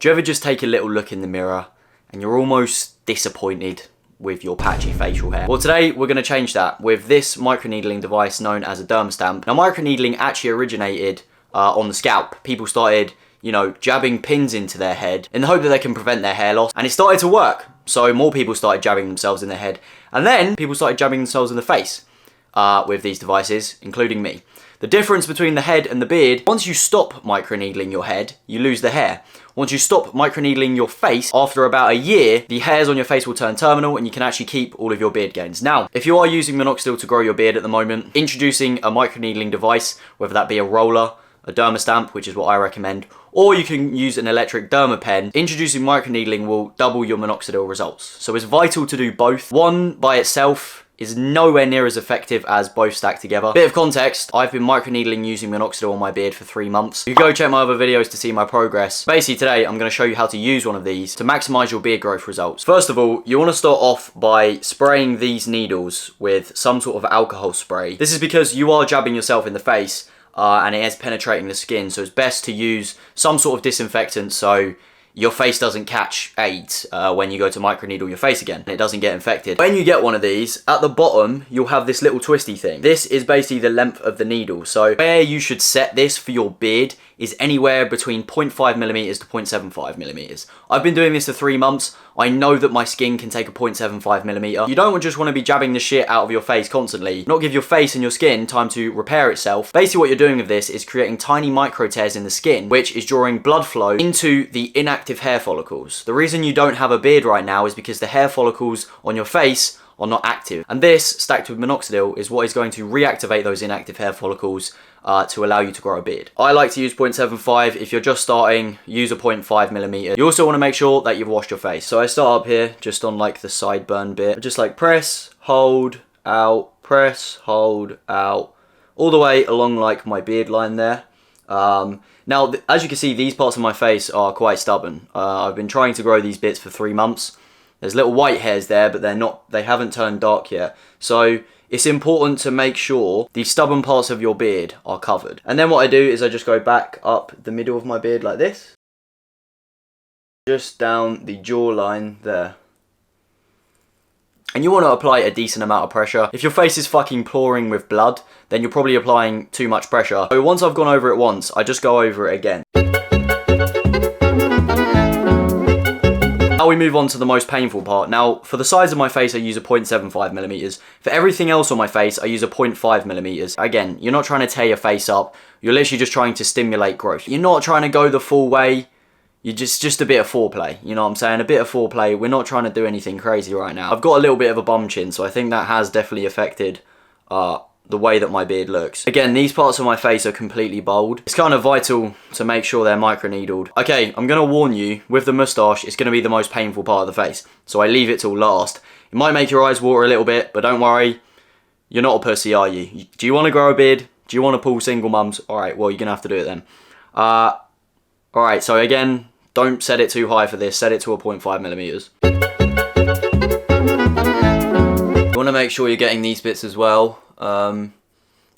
Do you ever just take a little look in the mirror and you're almost disappointed with your patchy facial hair? Well, today we're going to change that with this microneedling device known as a Derma Stamp. Now, microneedling actually originated on the scalp. People started, you know, jabbing pins into their head in the hope that they can prevent their hair loss, and it started to work. So more people started jabbing themselves in their head, and then people started jabbing themselves in the face with these devices, including me. The difference between the head and the beard: once you stop microneedling your head, you lose the hair. Once you stop microneedling your face, after about a year, the hairs on your face will turn terminal and you can actually keep all of your beard gains. Now, if you are using Minoxidil to grow your beard at the moment, introducing a microneedling device, whether that be a roller, a Derma Stamp, which is what I recommend, or you can use an electric derma pen, introducing microneedling will double your Minoxidil results. So it's vital to do both. One by itself is nowhere near as effective as both stacked together. Bit of context, I've been microneedling using Minoxidil on my beard for 3 months. You can go check my other videos to see my progress. Basically today, I'm going to show you how to use one of these to maximize your beard growth results. First of all, you want to start off by spraying these needles with some sort of alcohol spray. This is because you are jabbing yourself in the face and it is penetrating the skin, so it's best to use some sort of disinfectant so your face doesn't catch AIDS when you go to microneedle your face again, and it doesn't get infected. When you get one of these, at the bottom, you'll have this little twisty thing. This is basically the length of the needle. So where you should set this for your beard is anywhere between 0.5mm to 0.75mm. I've been doing this for 3 months. I know that my skin can take a 0.75mm. You don't just want to be jabbing the shit out of your face constantly, not give your face and your skin time to repair itself. Basically what you're doing with this is creating tiny micro tears in the skin, which is drawing blood flow into the inactive hair follicles. The reason you don't have a beard right now is because the hair follicles on your face are not active. And this, stacked with Minoxidil, is what is going to reactivate those inactive hair follicles to allow you to grow a beard. I like to use 0.75. If you're just starting, use a 0.5mm. You also want to make sure that you've washed your face. So I start up here, just on like the sideburn bit. I just like press, hold, out, press, hold, out, all the way along like my beard line there. Now, as you can see, these parts of my face are quite stubborn. I've been trying to grow these bits for 3 months. There's little white hairs there, but they haven't turned dark yet. So it's important to make sure the stubborn parts of your beard are covered. And then what I do is I just go back up the middle of my beard like this. Just down the jawline there. And you want to apply a decent amount of pressure. If your face is fucking pouring with blood, then you're probably applying too much pressure. So once I've gone over it once, I just go over it again. Now we move on to the most painful part. Now, for the sides of my face, I use a 0.75mm. For everything else on my face, I use a 0.5mm. Again, you're not trying to tear your face up. You're literally just trying to stimulate growth. You're not trying to go the full way. You're just a bit of foreplay. You know what I'm saying? A bit of foreplay. We're not trying to do anything crazy right now. I've got a little bit of a bum chin, so I think that has definitely affected the way that my beard looks. Again, these parts of my face are completely bald. It's kind of vital to make sure they're microneedled. Okay, I'm going to warn you, with the moustache, it's going to be the most painful part of the face. So I leave it till last. It might make your eyes water a little bit, but don't worry. You're not a pussy, are you? Do you want to grow a beard? Do you want to pull single mums? Alright, well, you're going to have to do it then. Alright, so again, don't set it too high for this. Set it to a 0.5mm. You want to make sure you're getting these bits as well.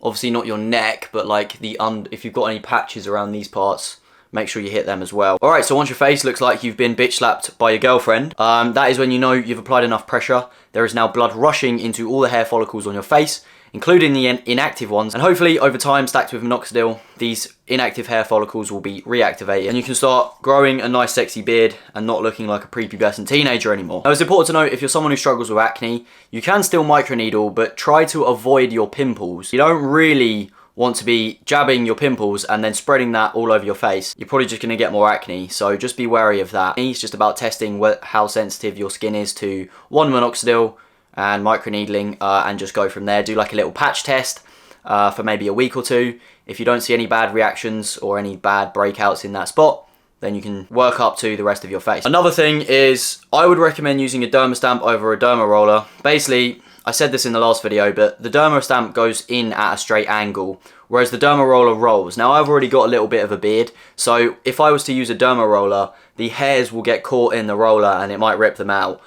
Obviously not your neck, but like if you've got any patches around these parts, make sure you hit them as well. Alright, so once your face looks like you've been bitch slapped by your girlfriend, that is when you know you've applied enough pressure. There is now blood rushing into all the hair follicles on your face, including the inactive ones, and hopefully over time, stacked with Minoxidil, these inactive hair follicles will be reactivated and you can start growing a nice sexy beard and not looking like a prepubescent teenager anymore. Now, it's important to note, if you're someone who struggles with acne, you can still microneedle, but try to avoid your pimples. You don't really want to be jabbing your pimples and then spreading that all over your face. You're probably just going to get more acne, so just be wary of that. It's just about testing how sensitive your skin is to one Minoxidil and microneedling, and just go from there. Do like a little patch test for maybe a week or 2. If you don't see any bad reactions or any bad breakouts in that spot, then you can work up to the rest of your face. Another thing is, I would recommend using a Derma Stamp over a Derma roller. Basically, I said this in the last video, but the Derma Stamp goes in at a straight angle, whereas the Derma roller rolls. Now, I've already got a little bit of a beard, so if I was to use a Derma roller, the hairs will get caught in the roller and it might rip them out.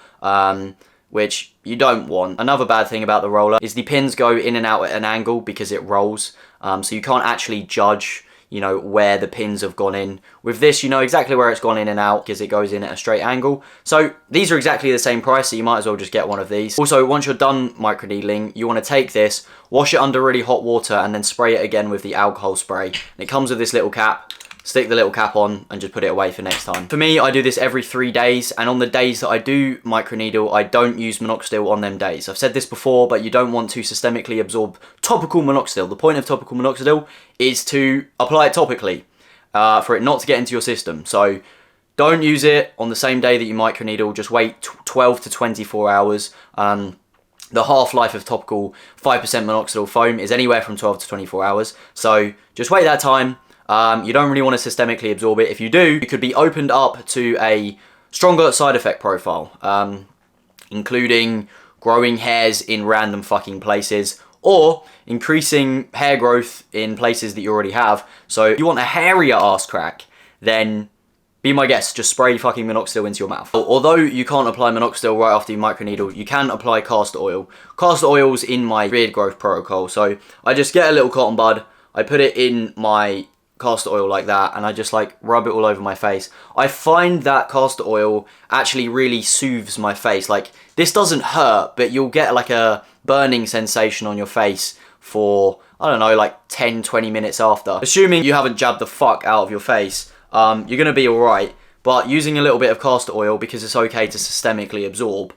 Which you don't want. Another bad thing about the roller is the pins go in and out at an angle because it rolls. So you can't actually judge, you know, where the pins have gone in. With this, you know exactly where it's gone in and out because it goes in at a straight angle. So these are exactly the same price, so you might as well just get one of these. Also, once you're done microneedling, you want to take this, wash it under really hot water, and then spray it again with the alcohol spray. And it comes with this little cap. Stick the little cap on and just put it away for next time. For me, I do this every 3 days, and on the days that I do microneedle, I don't use minoxidil on them days. I've said this before, but you don't want to systemically absorb topical minoxidil. The point of topical minoxidil is to apply it topically, for it not to get into your system. So don't use it on the same day that you microneedle. Just wait 12 to 24 hours. The half-life of topical 5% minoxidil foam is anywhere from 12 to 24 hours. So just wait that time. You don't really want to systemically absorb it. If you do, it could be opened up to a stronger side effect profile, including growing hairs in random fucking places, or increasing hair growth in places that you already have. So if you want a hairier ass crack, then be my guest, just spray fucking minoxidil into your mouth. Although you can't apply minoxidil right after you microneedle, you can apply castor oil. Castor oil's in my beard growth protocol, so I just get a little cotton bud, I put it in my castor oil like that, and I just like rub it all over my face. I find that castor oil actually really soothes my face. Like, this doesn't hurt, but you'll get like a burning sensation on your face for, I don't know, like 10-20 minutes after. Assuming you haven't jabbed the fuck out of your face, you're gonna be alright, but using a little bit of castor oil, because it's okay to systemically absorb,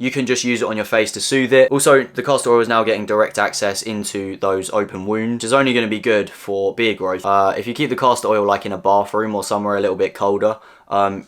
you can just use it on your face to soothe it. Also, the castor oil is now getting direct access into those open wounds, which is only going to be good for beard growth. If you keep the castor oil like in a bathroom or somewhere a little bit colder,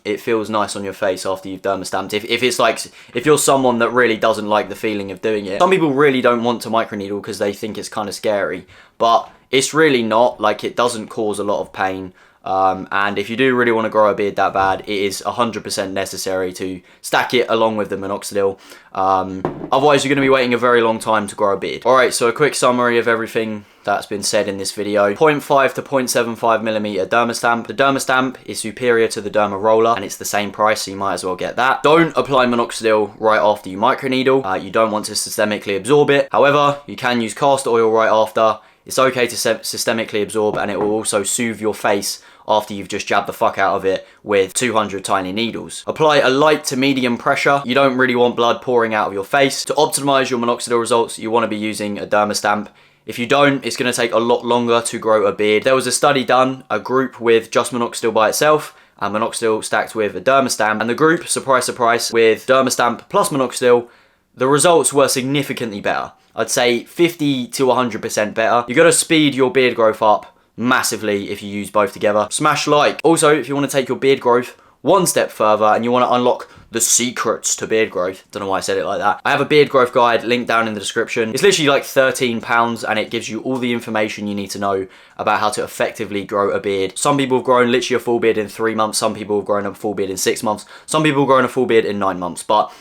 it feels nice on your face after you've Derma Stamped. If you're someone that really doesn't like the feeling of doing it. Some people really don't want to microneedle because they think it's kind of scary, but it's really not. Like, it doesn't cause a lot of pain. And if you do really want to grow a beard that bad, it is 100% necessary to stack it along with the minoxidil. Otherwise, you're going to be waiting a very long time to grow a beard. Alright, so a quick summary of everything that's been said in this video. 0.5 to 0.75mm Derma Stamp. The Derma Stamp is superior to the Derma Roller, and it's the same price, so you might as well get that. Don't apply minoxidil right after you microneedle. You don't want to systemically absorb it. However, you can use castor oil right after. It's okay to systemically absorb, and it will also soothe your face after you've just jabbed the fuck out of it with 200 tiny needles. Apply a light to medium pressure. You don't really want blood pouring out of your face. To optimize your minoxidil results, you want to be using a Derma Stamp. If you don't, it's going to take a lot longer to grow a beard. There was a study done, a group with just minoxidil by itself, and minoxidil stacked with a Derma Stamp, and the group, surprise surprise, with Derma Stamp plus minoxidil, the results were significantly better. I'd say 50 to 100% better. You've got to speed your beard growth up massively if you use both together. Smash like. Also, if you want to take your beard growth one step further and you want to unlock the secrets to beard growth, don't know why I said it like that, I have a beard growth guide linked down in the description. It's literally like £13 and it gives you all the information you need to know about how to effectively grow a beard. Some people have grown literally a full beard in 3 months, some people have grown a full beard in 6 months, some people have grown a full beard in 9 months, but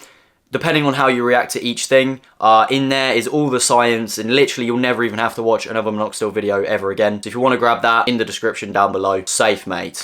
depending on how you react to each thing, in there is all the science, and literally you'll never even have to watch another minoxidil video ever again. So if you want to grab that, in the description down below. Safe, mate.